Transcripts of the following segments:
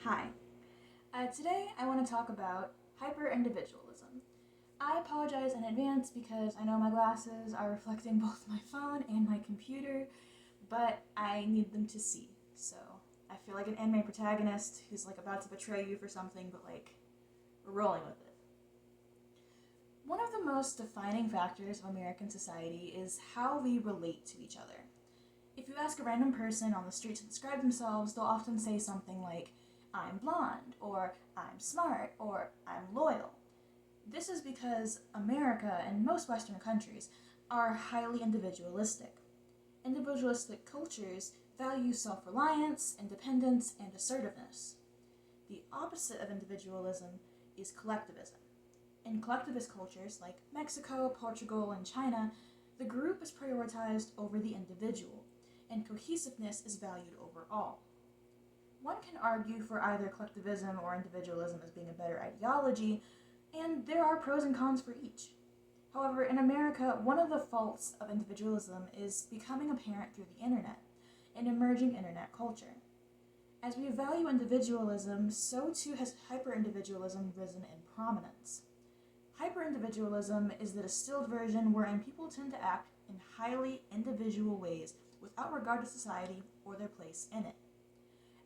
Hi. Today I want to talk about hyperindividualism. I apologize in advance because I know my glasses are reflecting both my phone and my computer, but I need them to see. So I feel like an anime protagonist who's about to betray you for something, but we're rolling with it. One of the most defining factors of American society is how we relate to each other. If you ask a random person on the street to describe themselves, they'll often say something like, I'm blonde, or I'm smart, or I'm loyal. This is because America and most Western countries are highly individualistic. Individualistic cultures value self-reliance, independence, and assertiveness. The opposite of individualism is collectivism. In collectivist cultures like Mexico, Portugal, and China, the group is prioritized over the individual, and cohesiveness is valued over all. One can argue for either collectivism or individualism as being a better ideology, and there are pros and cons for each. However, in America, one of the faults of individualism is becoming apparent through the internet, an emerging internet culture. As we value individualism, so too has hyperindividualism risen in prominence. Hyperindividualism is the distilled version wherein people tend to act in highly individual ways without regard to society or their place in it.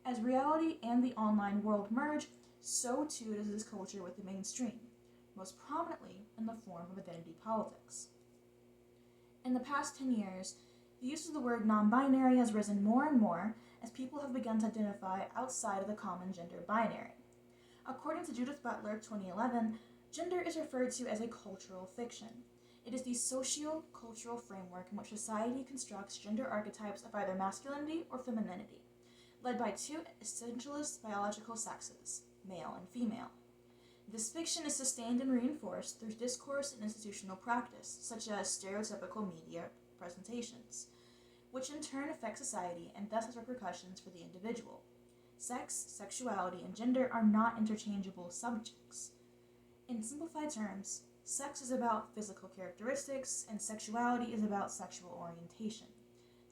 As reality and the online world merge, so too does this culture with the mainstream, most prominently in the form of identity politics. In the past 10 years, the use of the word non-binary has risen more and more as people have begun to identify outside of the common gender binary. According to Judith Butler, 2011, gender is referred to as a cultural fiction. It is the socio-cultural framework in which society constructs gender archetypes of either masculinity or femininity, led by two essentialist biological sexes, male and female. This fiction is sustained and reinforced through discourse and institutional practice, such as stereotypical media presentations, which in turn affect society and thus has repercussions for the individual. Sex, sexuality, and gender are not interchangeable subjects. In simplified terms, sex is about physical characteristics and sexuality is about sexual orientation.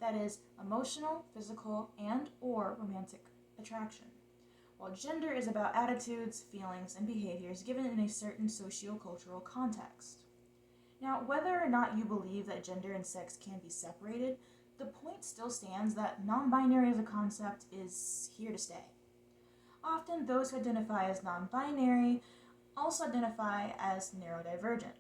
That is, emotional, physical, and/or romantic attraction, while gender is about attitudes, feelings, and behaviors given in a certain socio-cultural context. Now, whether or not you believe that gender and sex can be separated, the point still stands that non-binary as a concept is here to stay. Often, those who identify as non-binary also identify as neurodivergent.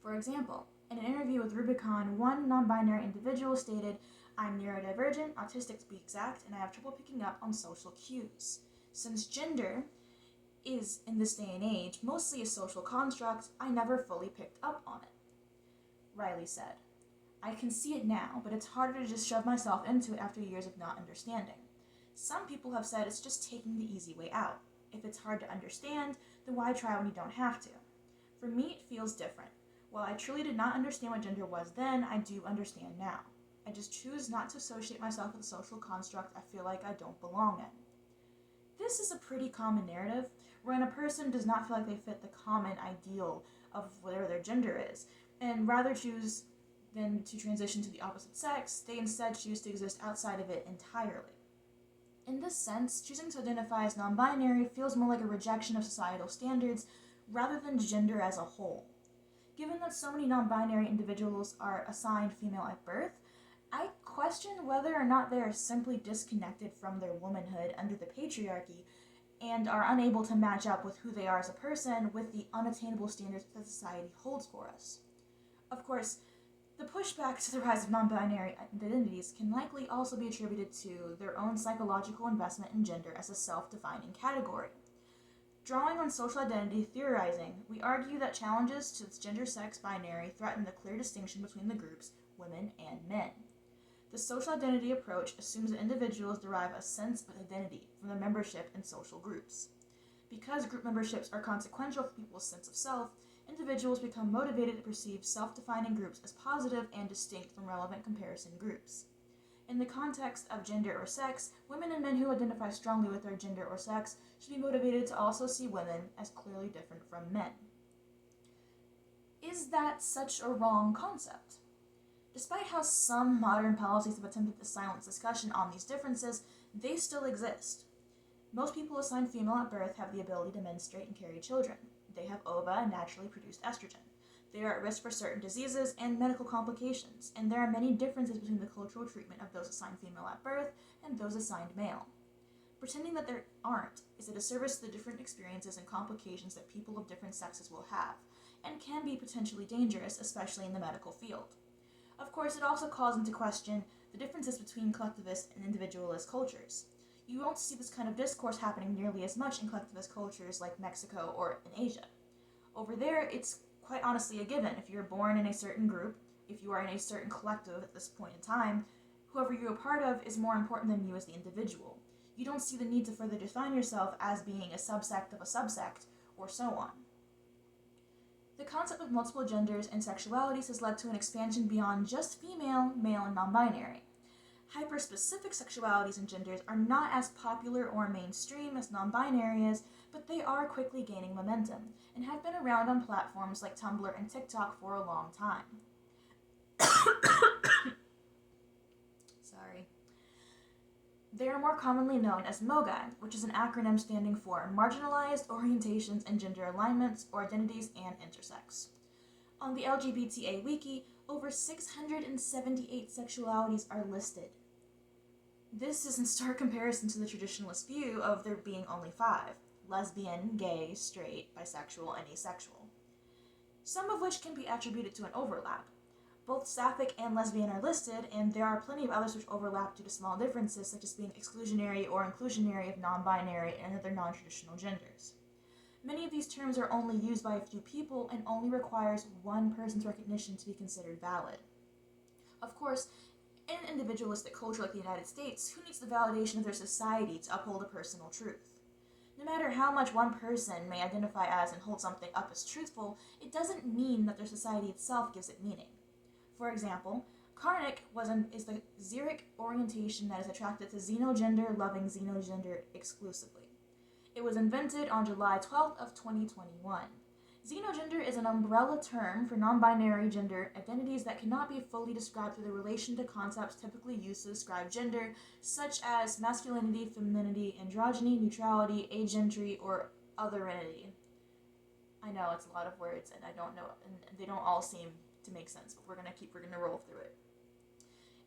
For example, in an interview with Rubicon, one non-binary individual stated, I'm neurodivergent, autistic to be exact, and I have trouble picking up on social cues. Since gender is, in this day and age, mostly a social construct, I never fully picked up on it. Riley said, I can see it now, but it's harder to just shove myself into it after years of not understanding. Some people have said it's just taking the easy way out. If it's hard to understand, then why try when you don't have to? For me, it feels different. While I truly did not understand what gender was then, I do understand now. I just choose not to associate myself with a social construct I feel like I don't belong in. This is a pretty common narrative, wherein a person does not feel like they fit the common ideal of whatever their gender is, and rather choose than to transition to the opposite sex, they instead choose to exist outside of it entirely. In this sense, choosing to identify as non-binary feels more like a rejection of societal standards rather than gender as a whole. Given that so many non-binary individuals are assigned female at birth, I question whether or not they are simply disconnected from their womanhood under the patriarchy and are unable to match up with who they are as a person with the unattainable standards that society holds for us. Of course, the pushback to the rise of non-binary identities can likely also be attributed to their own psychological investment in gender as a self-defining category. Drawing on social identity theorizing, we argue that challenges to its gender-sex binary threaten the clear distinction between the groups, women and men. The social identity approach assumes that individuals derive a sense of identity from their membership in social groups. Because group memberships are consequential for people's sense of self, individuals become motivated to perceive self-defining groups as positive and distinct from relevant comparison groups. In the context of gender or sex, women and men who identify strongly with their gender or sex should be motivated to also see women as clearly different from men. Is that such a wrong concept? Despite how some modern policies have attempted to silence discussion on these differences, they still exist. Most people assigned female at birth have the ability to menstruate and carry children. They have ova and naturally produced estrogen. They are at risk for certain diseases and medical complications, and there are many differences between the cultural treatment of those assigned female at birth and those assigned male. Pretending that there aren't is a disservice to the different experiences and complications that people of different sexes will have, and can be potentially dangerous, especially in the medical field. Of course, it also calls into question the differences between collectivist and individualist cultures. You won't see this kind of discourse happening nearly as much in collectivist cultures like Mexico or in Asia. Over there, it's quite honestly a given. If you're born in a certain group, if you are in a certain collective at this point in time, whoever you're a part of is more important than you as the individual. You don't see the need to further define yourself as being a subsect of a subsect, or so on. The concept of multiple genders and sexualities has led to an expansion beyond just female, male, and non-binary. Hyper-specific sexualities and genders are not as popular or mainstream as non-binary is, but they are quickly gaining momentum, and have been around on platforms like Tumblr and TikTok for a long time. Sorry. They are more commonly known as MOGAI, which is an acronym standing for Marginalized Orientations and Gender Alignments or Identities and Intersex. On the LGBTA Wiki, over 678 sexualities are listed. This is in stark comparison to the traditionalist view of there being only 5: lesbian, gay, straight, bisexual, and asexual. Some of which can be attributed to an overlap. Both sapphic and lesbian are listed, and there are plenty of others which overlap due to small differences, such as being exclusionary or inclusionary of non-binary and other non-traditional genders. Many of these terms are only used by a few people and only requires one person's recognition to be considered valid. Of course, in an individualistic culture like the United States, who needs the validation of their society to uphold a personal truth? No matter how much one person may identify as and hold something up as truthful, it doesn't mean that their society itself gives it meaning. For example, Carnic is the xeric orientation that is attracted to xenogender-loving xenogender exclusively. It was invented on July 12th of 2021. Xenogender is an umbrella term for non-binary gender identities that cannot be fully described through the relation to concepts typically used to describe gender, such as masculinity, femininity, androgyny, neutrality, agency, or otherinity. I know it's a lot of words, and I don't know, and they don't all seem to make sense, but we're gonna roll through it.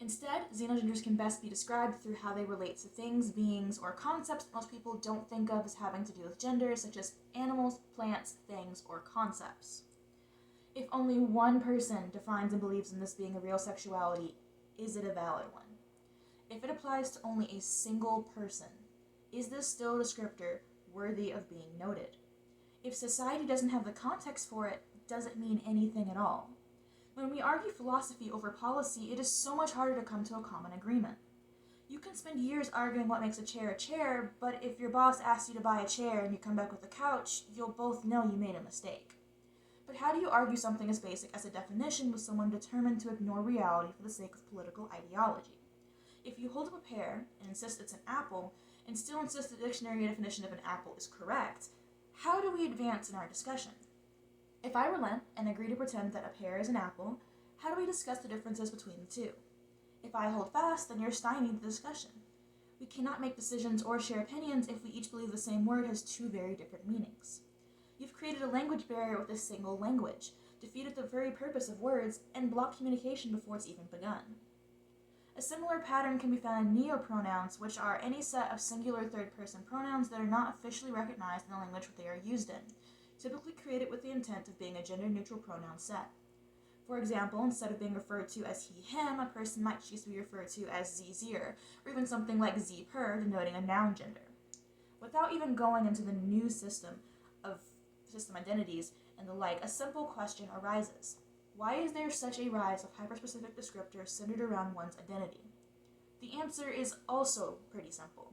Instead, xenogenders can best be described through how they relate to things, beings, or concepts that most people don't think of as having to do with gender, such as animals, plants, things, or concepts. If only one person defines and believes in this being a real sexuality, is it a valid one? If it applies to only a single person, is this still a descriptor worthy of being noted? If society doesn't have the context for it, does it mean anything at all? When we argue philosophy over policy, it is so much harder to come to a common agreement. You can spend years arguing what makes a chair, but if your boss asks you to buy a chair and you come back with a couch, you'll both know you made a mistake. But how do you argue something as basic as a definition with someone determined to ignore reality for the sake of political ideology? If you hold up a pear and insist it's an apple, and still insist the dictionary definition of an apple is correct, how do we advance in our discussion? If I relent and agree to pretend that a pear is an apple, how do we discuss the differences between the two? If I hold fast, then you're stymieing the discussion. We cannot make decisions or share opinions if we each believe the same word has two very different meanings. You've created a language barrier with a single language, defeated the very purpose of words, and blocked communication before it's even begun. A similar pattern can be found in neopronouns, which are any set of singular third-person pronouns that are not officially recognized in the language they are used in, typically created with the intent of being a gender-neutral pronoun set. For example, instead of being referred to as he, him, a person might choose to be referred to as z, zir, or even something like z, per, denoting a noun gender. Without even going into the new system identities and the like, a simple question arises. Why is there such a rise of hyperspecific descriptors centered around one's identity? The answer is also pretty simple.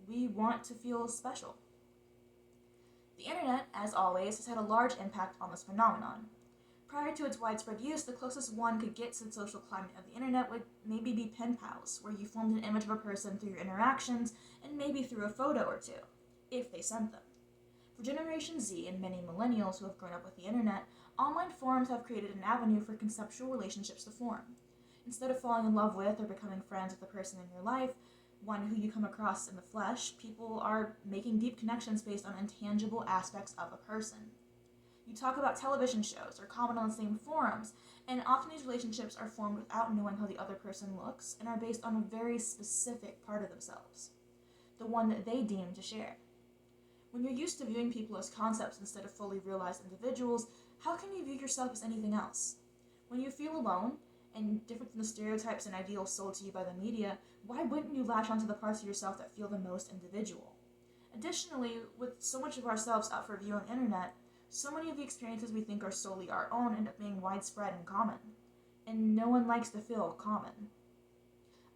We want to feel special. The internet, as always, has had a large impact on this phenomenon. Prior to its widespread use, the closest one could get to the social climate of the internet would maybe be pen pals, where you formed an image of a person through your interactions and maybe through a photo or two, if they sent them. For Generation Z and many millennials who have grown up with the internet, online forums have created an avenue for conceptual relationships to form. Instead of falling in love with or becoming friends with the person in your life, one who you come across in the flesh, people are making deep connections based on intangible aspects of a person. You talk about television shows or comment on the same forums, and often these relationships are formed without knowing how the other person looks and are based on a very specific part of themselves, the one that they deem to share. When you're used to viewing people as concepts instead of fully realized individuals, how can you view yourself as anything else? When you feel alone, and different from the stereotypes and ideals sold to you by the media, why wouldn't you latch onto the parts of yourself that feel the most individual? Additionally, with so much of ourselves up for view on the internet, so many of the experiences we think are solely our own end up being widespread and common. And no one likes to feel common.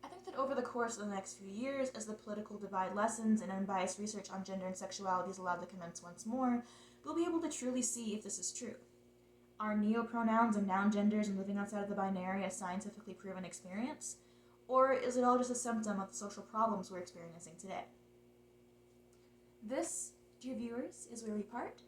I think that over the course of the next few years, as the political divide lessens and unbiased research on gender and sexuality is allowed to commence once more, we'll be able to truly see if this is true. Are neopronouns and noun genders and living outside of the binary a scientifically proven experience? Or is it all just a symptom of the social problems we're experiencing today? This, dear viewers, is where we part.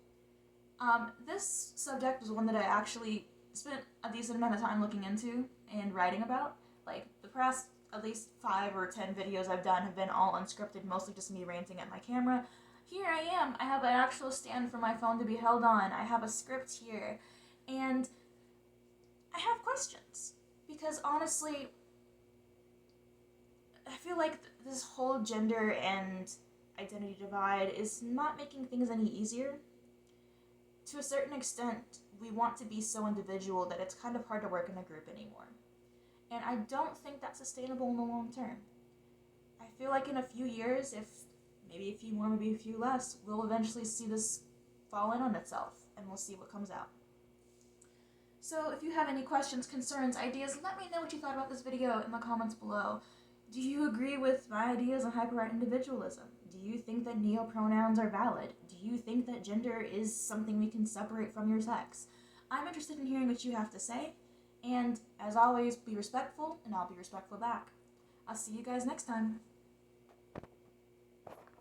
This subject was one that I actually spent a decent amount of time looking into and writing about. Like, the past at least 5 or 10 videos I've done have been all unscripted, mostly just me ranting at my camera. Here I am. I have an actual stand for my phone to be held on. I have a script here. And I have questions. Because honestly, I feel like this whole gender and identity divide is not making things any easier. To a certain extent, we want to be so individual that it's kind of hard to work in a group anymore. And I don't think that's sustainable in the long term. I feel like in a few years, if maybe a few more, maybe a few less, we'll eventually see this fall in on itself, and we'll see what comes out. So if you have any questions, concerns, ideas, let me know what you thought about this video in the comments below. Do you agree with my ideas on hyperindividualism? Do you think that neopronouns are valid? Do you think that gender is something we can separate from your sex? I'm interested in hearing what you have to say, and as always, be respectful, and I'll be respectful back. I'll see you guys next time.